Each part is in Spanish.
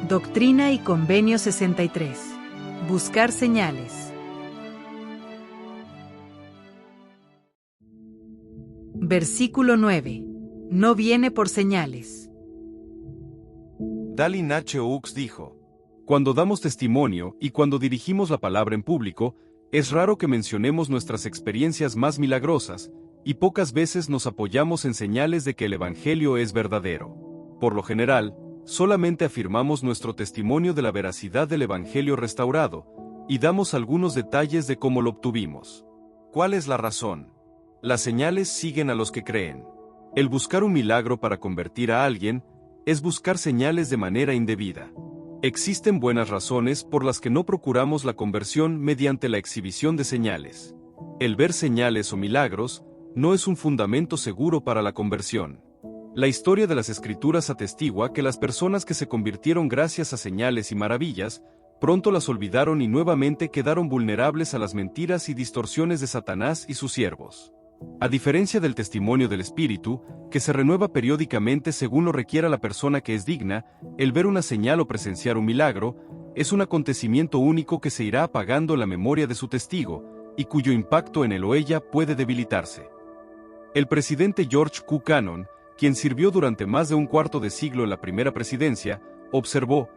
Doctrina y Convenio 63. Buscar señales. Versículo 9. No viene por señales. Dallin H. Oaks dijo: cuando damos testimonio y cuando dirigimos la palabra en público, es raro que mencionemos nuestras experiencias más milagrosas, y pocas veces nos apoyamos en señales de que el Evangelio es verdadero. Por lo general, solamente afirmamos nuestro testimonio de la veracidad del Evangelio restaurado, y damos algunos detalles de cómo lo obtuvimos. ¿Cuál es la razón? Las señales siguen a los que creen. El buscar un milagro para convertir a alguien es buscar señales de manera indebida. Existen buenas razones por las que no procuramos la conversión mediante la exhibición de señales. El ver señales o milagros no es un fundamento seguro para la conversión. La historia de las Escrituras atestigua que las personas que se convirtieron gracias a señales y maravillas, pronto las olvidaron y nuevamente quedaron vulnerables a las mentiras y distorsiones de Satanás y sus siervos. A diferencia del testimonio del Espíritu, que se renueva periódicamente según lo requiera la persona que es digna, el ver una señal o presenciar un milagro es un acontecimiento único que se irá apagando en la memoria de su testigo, y cuyo impacto en él o ella puede debilitarse. El presidente George Q. Cannon, quien sirvió durante más de un cuarto de siglo en la primera presidencia, observó: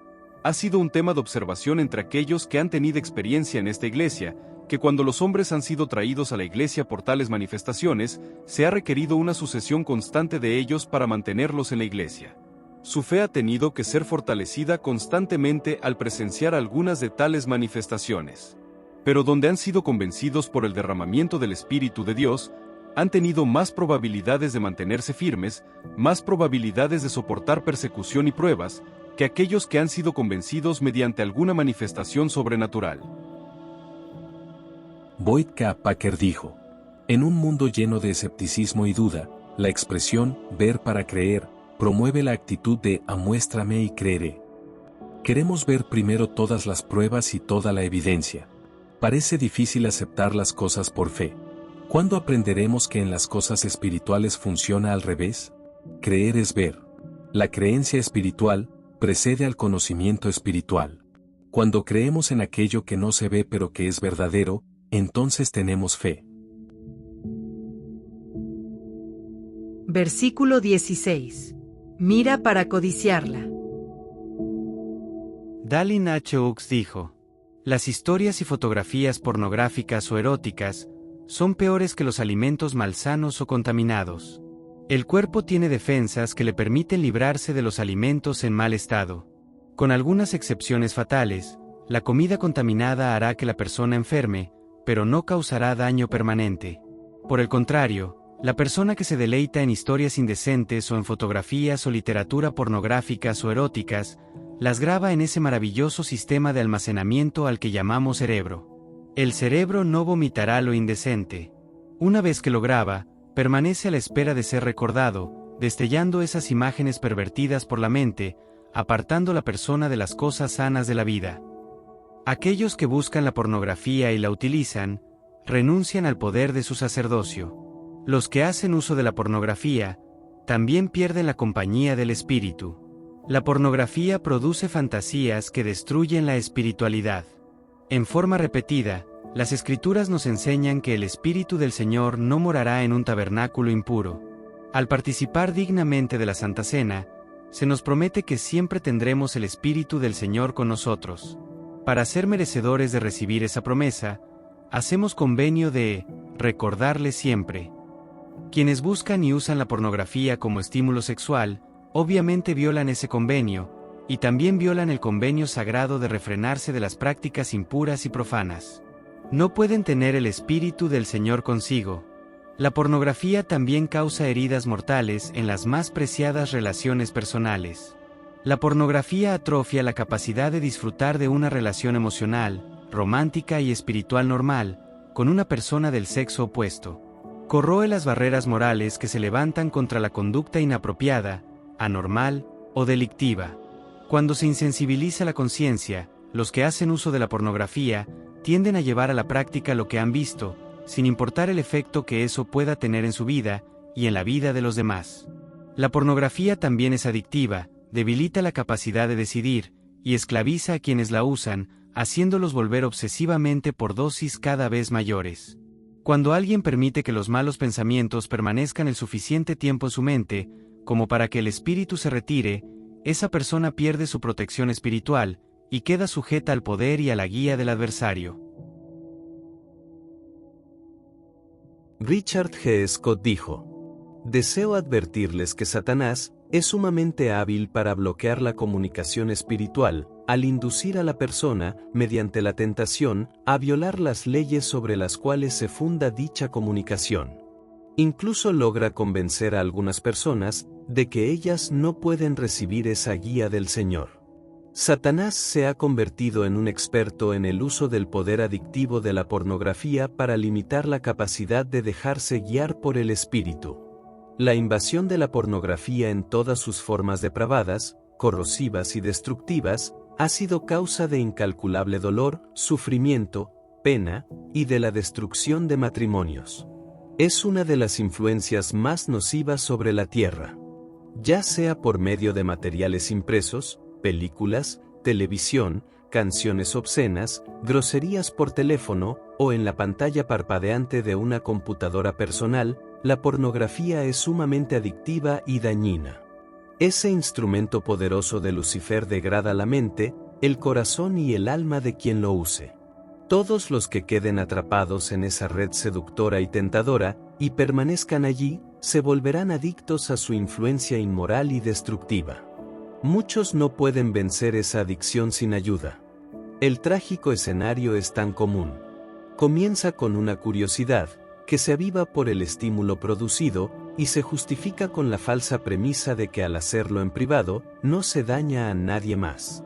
ha sido un tema de observación entre aquellos que han tenido experiencia en esta iglesia, que cuando los hombres han sido traídos a la iglesia por tales manifestaciones, se ha requerido una sucesión constante de ellos para mantenerlos en la iglesia. Su fe ha tenido que ser fortalecida constantemente al presenciar algunas de tales manifestaciones. Pero donde han sido convencidos por el derramamiento del Espíritu de Dios, han tenido más probabilidades de mantenerse firmes, más probabilidades de soportar persecución y pruebas, que aquellos que han sido convencidos mediante alguna manifestación sobrenatural. Boyd K. Packer dijo: en un mundo lleno de escepticismo y duda, la expresión ver para creer promueve la actitud de amuéstrame y creeré. Queremos ver primero todas las pruebas y toda la evidencia. Parece difícil aceptar las cosas por fe. ¿Cuándo aprenderemos que en las cosas espirituales funciona al revés? Creer es ver. La creencia espiritual precede al conocimiento espiritual. Cuando creemos en aquello que no se ve pero que es verdadero, entonces tenemos fe. Versículo 16. Mira para codiciarla. Dallin H. Oaks dijo: las historias y fotografías pornográficas o eróticas son peores que los alimentos malsanos o contaminados. El cuerpo tiene defensas que le permiten librarse de los alimentos en mal estado. Con algunas excepciones fatales, la comida contaminada hará que la persona enferme, pero no causará daño permanente. Por el contrario, la persona que se deleita en historias indecentes o en fotografías o literatura pornográficas o eróticas, las graba en ese maravilloso sistema de almacenamiento al que llamamos cerebro. El cerebro no vomitará lo indecente. Una vez que lo graba, permanece a la espera de ser recordado, destellando esas imágenes pervertidas por la mente, apartando a la persona de las cosas sanas de la vida. Aquellos que buscan la pornografía y la utilizan, renuncian al poder de su sacerdocio. Los que hacen uso de la pornografía, también pierden la compañía del espíritu. La pornografía produce fantasías que destruyen la espiritualidad. En forma repetida, las Escrituras nos enseñan que el Espíritu del Señor no morará en un tabernáculo impuro. Al participar dignamente de la Santa Cena, se nos promete que siempre tendremos el Espíritu del Señor con nosotros. Para ser merecedores de recibir esa promesa, hacemos convenio de recordarle siempre. Quienes buscan y usan la pornografía como estímulo sexual, obviamente violan ese convenio, y también violan el convenio sagrado de refrenarse de las prácticas impuras y profanas. No pueden tener el Espíritu del Señor consigo. La pornografía también causa heridas mortales en las más preciadas relaciones personales. La pornografía atrofia la capacidad de disfrutar de una relación emocional, romántica y espiritual normal, con una persona del sexo opuesto. Corroe las barreras morales que se levantan contra la conducta inapropiada, anormal o delictiva. Cuando se insensibiliza la conciencia, los que hacen uso de la pornografía tienden a llevar a la práctica lo que han visto, sin importar el efecto que eso pueda tener en su vida y en la vida de los demás. La pornografía también es adictiva, debilita la capacidad de decidir, y esclaviza a quienes la usan, haciéndolos volver obsesivamente por dosis cada vez mayores. Cuando alguien permite que los malos pensamientos permanezcan el suficiente tiempo en su mente, como para que el espíritu se retire, esa persona pierde su protección espiritual, y queda sujeta al poder y a la guía del adversario. Richard G. Scott dijo: "Deseo advertirles que Satanás es sumamente hábil para bloquear la comunicación espiritual, al inducir a la persona, mediante la tentación, a violar las leyes sobre las cuales se funda dicha comunicación. Incluso logra convencer a algunas personas de que ellas no pueden recibir esa guía del Señor. Satanás se ha convertido en un experto en el uso del poder adictivo de la pornografía para limitar la capacidad de dejarse guiar por el espíritu. La invasión de la pornografía en todas sus formas depravadas, corrosivas y destructivas, ha sido causa de incalculable dolor, sufrimiento, pena, y de la destrucción de matrimonios. Es una de las influencias más nocivas sobre la tierra. Ya sea por medio de materiales impresos, películas, televisión, canciones obscenas, groserías por teléfono, o en la pantalla parpadeante de una computadora personal, la pornografía es sumamente adictiva y dañina. Ese instrumento poderoso de Lucifer degrada la mente, el corazón y el alma de quien lo use. Todos los que queden atrapados en esa red seductora y tentadora, y permanezcan allí, se volverán adictos a su influencia inmoral y destructiva. Muchos no pueden vencer esa adicción sin ayuda. El trágico escenario es tan común. Comienza con una curiosidad, que se aviva por el estímulo producido, y se justifica con la falsa premisa de que al hacerlo en privado, no se daña a nadie más.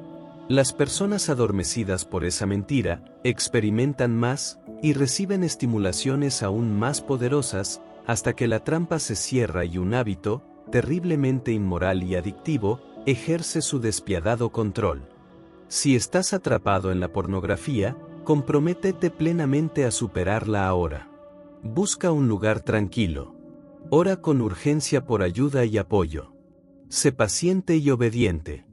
Las personas adormecidas por esa mentira, experimentan más, y reciben estimulaciones aún más poderosas, hasta que la trampa se cierra y un hábito, terriblemente inmoral y adictivo, ejerce su despiadado control. Si estás atrapado en la pornografía, comprométete plenamente a superarla ahora. Busca un lugar tranquilo. Ora con urgencia por ayuda y apoyo. Sé paciente y obediente.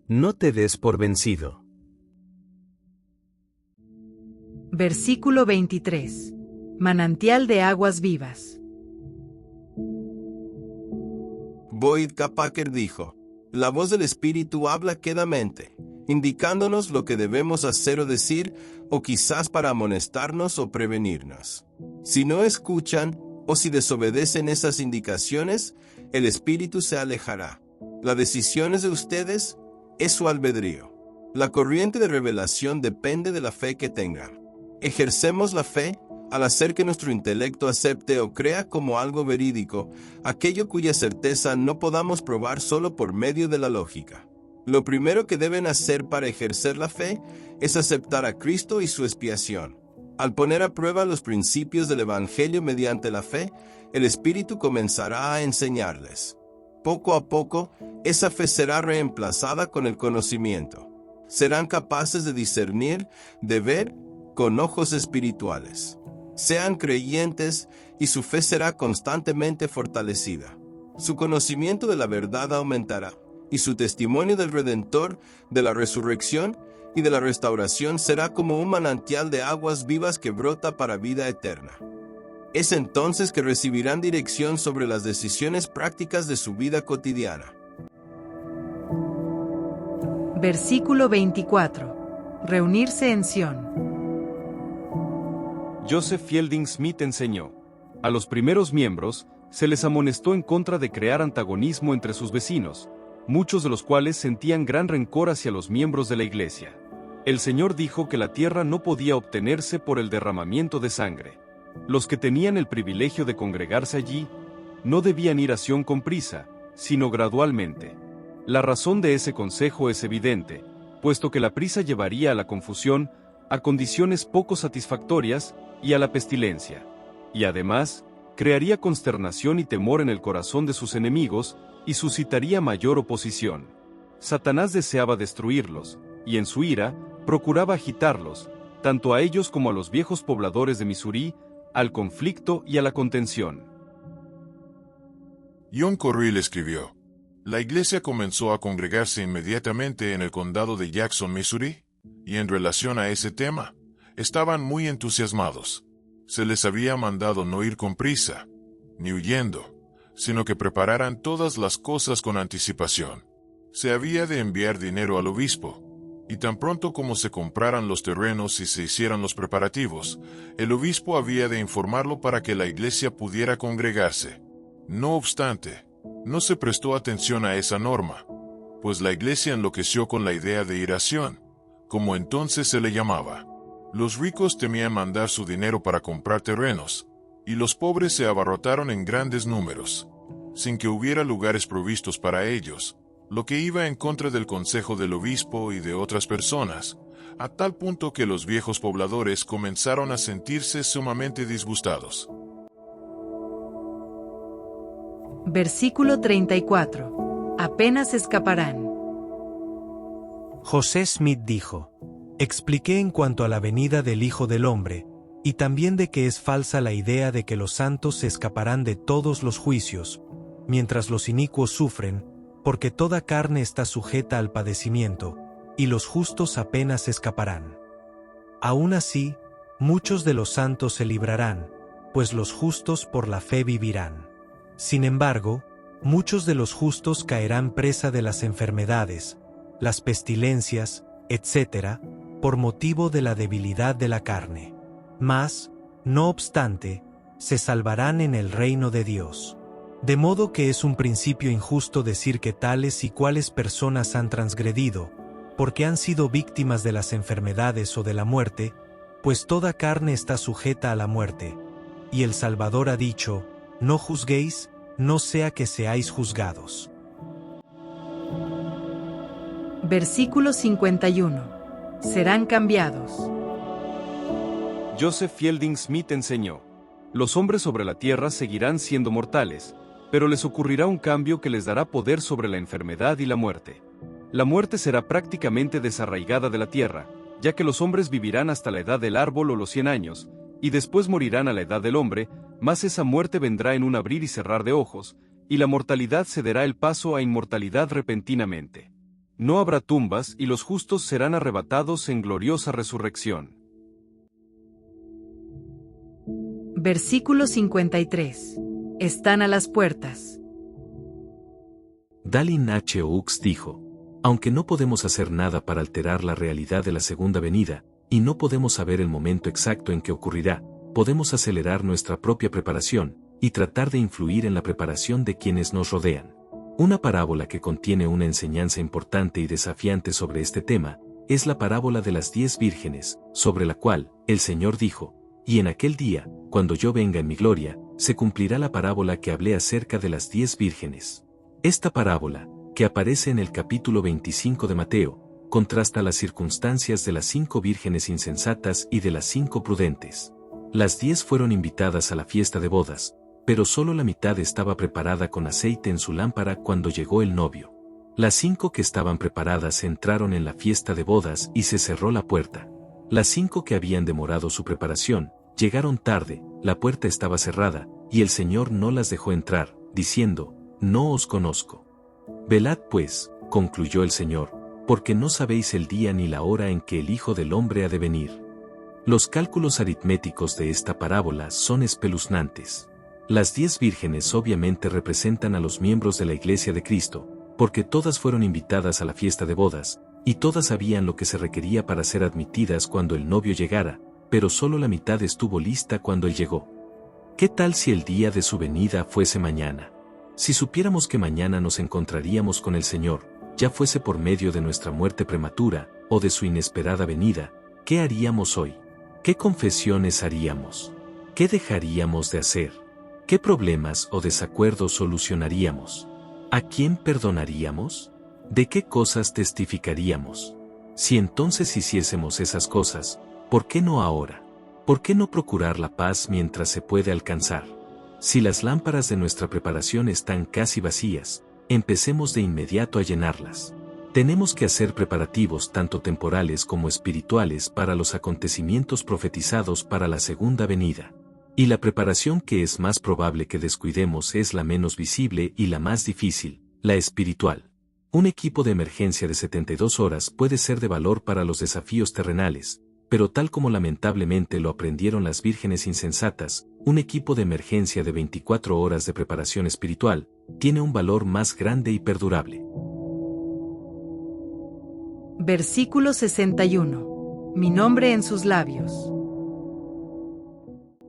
No te des por vencido. Versículo 23. Manantial de aguas vivas. Boyd K. Packer dijo: "La voz del Espíritu habla quedamente, indicándonos lo que debemos hacer o decir, o quizás para amonestarnos o prevenirnos. Si no escuchan, o si desobedecen esas indicaciones, el Espíritu se alejará. La decisión es de ustedes, es su albedrío. La corriente de revelación depende de la fe que tengan. Ejercemos la fe al hacer que nuestro intelecto acepte o crea como algo verídico aquello cuya certeza no podamos probar solo por medio de la lógica. Lo primero que deben hacer para ejercer la fe es aceptar a Cristo y su expiación. Al poner a prueba los principios del Evangelio mediante la fe, el Espíritu comenzará a enseñarles. Poco a poco, esa fe será reemplazada con el conocimiento. Serán capaces de discernir, de ver con ojos espirituales. Sean creyentes y su fe será constantemente fortalecida. Su conocimiento de la verdad aumentará, y su testimonio del Redentor, de la resurrección y de la restauración será como un manantial de aguas vivas que brota para vida eterna. Es entonces que recibirán dirección sobre las decisiones prácticas de su vida cotidiana. Versículo 24. Reunirse en Sión. Joseph Fielding Smith enseñó: a los primeros miembros se les amonestó en contra de crear antagonismo entre sus vecinos, muchos de los cuales sentían gran rencor hacia los miembros de la iglesia. El Señor dijo que la tierra no podía obtenerse por el derramamiento de sangre. Los que tenían el privilegio de congregarse allí no debían ir a Sión con prisa, sino gradualmente. La razón de ese consejo es evidente, puesto que la prisa llevaría a la confusión, a condiciones poco satisfactorias y a la pestilencia. Y además, crearía consternación y temor en el corazón de sus enemigos y suscitaría mayor oposición. Satanás deseaba destruirlos, y en su ira, procuraba agitarlos, tanto a ellos como a los viejos pobladores de Missouri, al conflicto y a la contención. John Corriel escribió: La iglesia comenzó a congregarse inmediatamente en el condado de Jackson, Missouri, y en relación a ese tema, estaban muy entusiasmados. Se les había mandado no ir con prisa, ni huyendo, sino que prepararan todas las cosas con anticipación. Se había de enviar dinero al obispo, y tan pronto como se compraran los terrenos y se hicieran los preparativos, el obispo había de informarlo para que la iglesia pudiera congregarse. No obstante, no se prestó atención a esa norma, pues la iglesia enloqueció con la idea de iración, como entonces se le llamaba. Los ricos temían mandar su dinero para comprar terrenos, y los pobres se abarrotaron en grandes números, sin que hubiera lugares provistos para ellos, lo que iba en contra del consejo del obispo y de otras personas, a tal punto que los viejos pobladores comenzaron a sentirse sumamente disgustados. Versículo 34. Apenas escaparán. José Smith dijo: expliqué en cuanto a la venida del Hijo del Hombre, y también de que es falsa la idea de que los santos se escaparán de todos los juicios, mientras los inicuos sufren, porque toda carne está sujeta al padecimiento, y los justos apenas escaparán. Aún así, muchos de los santos se librarán, pues los justos por la fe vivirán. Sin embargo, muchos de los justos caerán presa de las enfermedades, las pestilencias, etc., por motivo de la debilidad de la carne. Mas, no obstante, se salvarán en el reino de Dios. De modo que es un principio injusto decir que tales y cuales personas han transgredido, porque han sido víctimas de las enfermedades o de la muerte, pues toda carne está sujeta a la muerte. Y el Salvador ha dicho: no juzguéis, no sea que seáis juzgados. Versículo 51. Serán cambiados. Joseph Fielding Smith enseñó: los hombres sobre la tierra seguirán siendo mortales, pero les ocurrirá un cambio que les dará poder sobre la enfermedad y la muerte. La muerte será prácticamente desarraigada de la tierra, ya que los hombres vivirán hasta la edad del árbol o los 100 años, y después morirán a la edad del hombre, mas esa muerte vendrá en un abrir y cerrar de ojos, y la mortalidad cederá el paso a inmortalidad repentinamente. No habrá tumbas y los justos serán arrebatados en gloriosa resurrección. Versículo 53. Están a las puertas. Dallin H. Oaks dijo: aunque no podemos hacer nada para alterar la realidad de la segunda venida, y no podemos saber el momento exacto en que ocurrirá, podemos acelerar nuestra propia preparación, y tratar de influir en la preparación de quienes nos rodean. Una parábola que contiene una enseñanza importante y desafiante sobre este tema, es la parábola de las 10 vírgenes, sobre la cual, el Señor dijo: y en aquel día, cuando yo venga en mi gloria, se cumplirá la parábola que hablé acerca de las 10 vírgenes. Esta parábola, que aparece en el capítulo 25 de Mateo, contrasta las circunstancias de las 5 vírgenes insensatas y de las 5 prudentes. Las 10 fueron invitadas a la fiesta de bodas, pero solo la mitad estaba preparada con aceite en su lámpara cuando llegó el novio. Las 5 que estaban preparadas entraron en la fiesta de bodas y se cerró la puerta. Las 5 que habían demorado su preparación, llegaron tarde, la puerta estaba cerrada, y el Señor no las dejó entrar, diciendo: no os conozco. Velad pues, concluyó el Señor, porque no sabéis el día ni la hora en que el Hijo del Hombre ha de venir. Los cálculos aritméticos de esta parábola son espeluznantes. Las 10 vírgenes obviamente representan a los miembros de la Iglesia de Cristo, porque todas fueron invitadas a la fiesta de bodas, y todas sabían lo que se requería para ser admitidas cuando el novio llegara, pero solo la mitad estuvo lista cuando él llegó. ¿Qué tal si el día de su venida fuese mañana? Si supiéramos que mañana nos encontraríamos con el Señor, ya fuese por medio de nuestra muerte prematura, o de su inesperada venida, ¿qué haríamos hoy? ¿Qué confesiones haríamos? ¿Qué dejaríamos de hacer? ¿Qué problemas o desacuerdos solucionaríamos? ¿A quién perdonaríamos? ¿De qué cosas testificaríamos? Si entonces hiciésemos esas cosas, ¿por qué no ahora? ¿Por qué no procurar la paz mientras se puede alcanzar? Si las lámparas de nuestra preparación están casi vacías, empecemos de inmediato a llenarlas. Tenemos que hacer preparativos tanto temporales como espirituales para los acontecimientos profetizados para la segunda venida. Y la preparación que es más probable que descuidemos es la menos visible y la más difícil, La espiritual. Un equipo de emergencia de 72 horas puede ser de valor para los desafíos terrenales, pero tal como lamentablemente lo aprendieron las vírgenes insensatas, un equipo de emergencia de 24 horas de preparación espiritual tiene un valor más grande y perdurable. Versículo 61. Mi nombre en sus labios.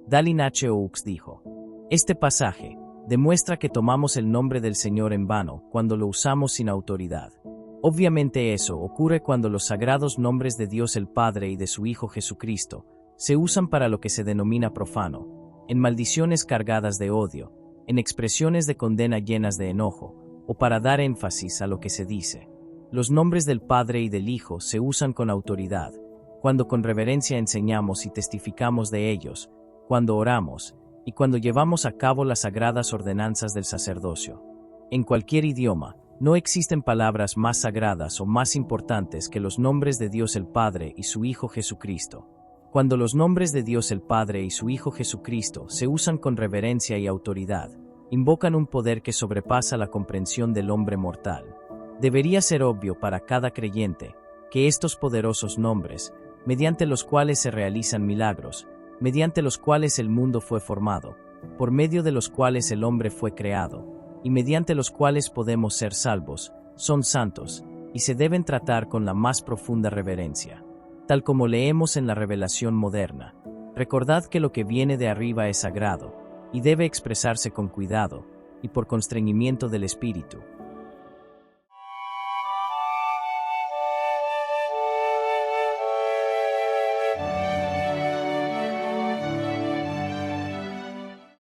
Dallin H. Oaks dijo: este pasaje demuestra que tomamos el nombre del Señor en vano cuando lo usamos sin autoridad. Obviamente eso ocurre cuando los sagrados nombres de Dios el Padre y de su Hijo Jesucristo se usan para lo que se denomina profano, en maldiciones cargadas de odio, en expresiones de condena llenas de enojo, o para dar énfasis a lo que se dice. Los nombres del Padre y del Hijo se usan con autoridad, cuando con reverencia enseñamos y testificamos de ellos, cuando oramos, y cuando llevamos a cabo las sagradas ordenanzas del sacerdocio. En cualquier idioma, no existen palabras más sagradas o más importantes que los nombres de Dios el Padre y su Hijo Jesucristo. Cuando los nombres de Dios el Padre y su Hijo Jesucristo se usan con reverencia y autoridad, invocan un poder que sobrepasa la comprensión del hombre mortal. Debería ser obvio para cada creyente que estos poderosos nombres, mediante los cuales se realizan milagros, mediante los cuales el mundo fue formado, por medio de los cuales el hombre fue creado, y mediante los cuales podemos ser salvos, son santos, y se deben tratar con la más profunda reverencia. Tal como leemos en la revelación moderna, recordad que lo que viene de arriba es sagrado, y debe expresarse con cuidado, y por constreñimiento del Espíritu,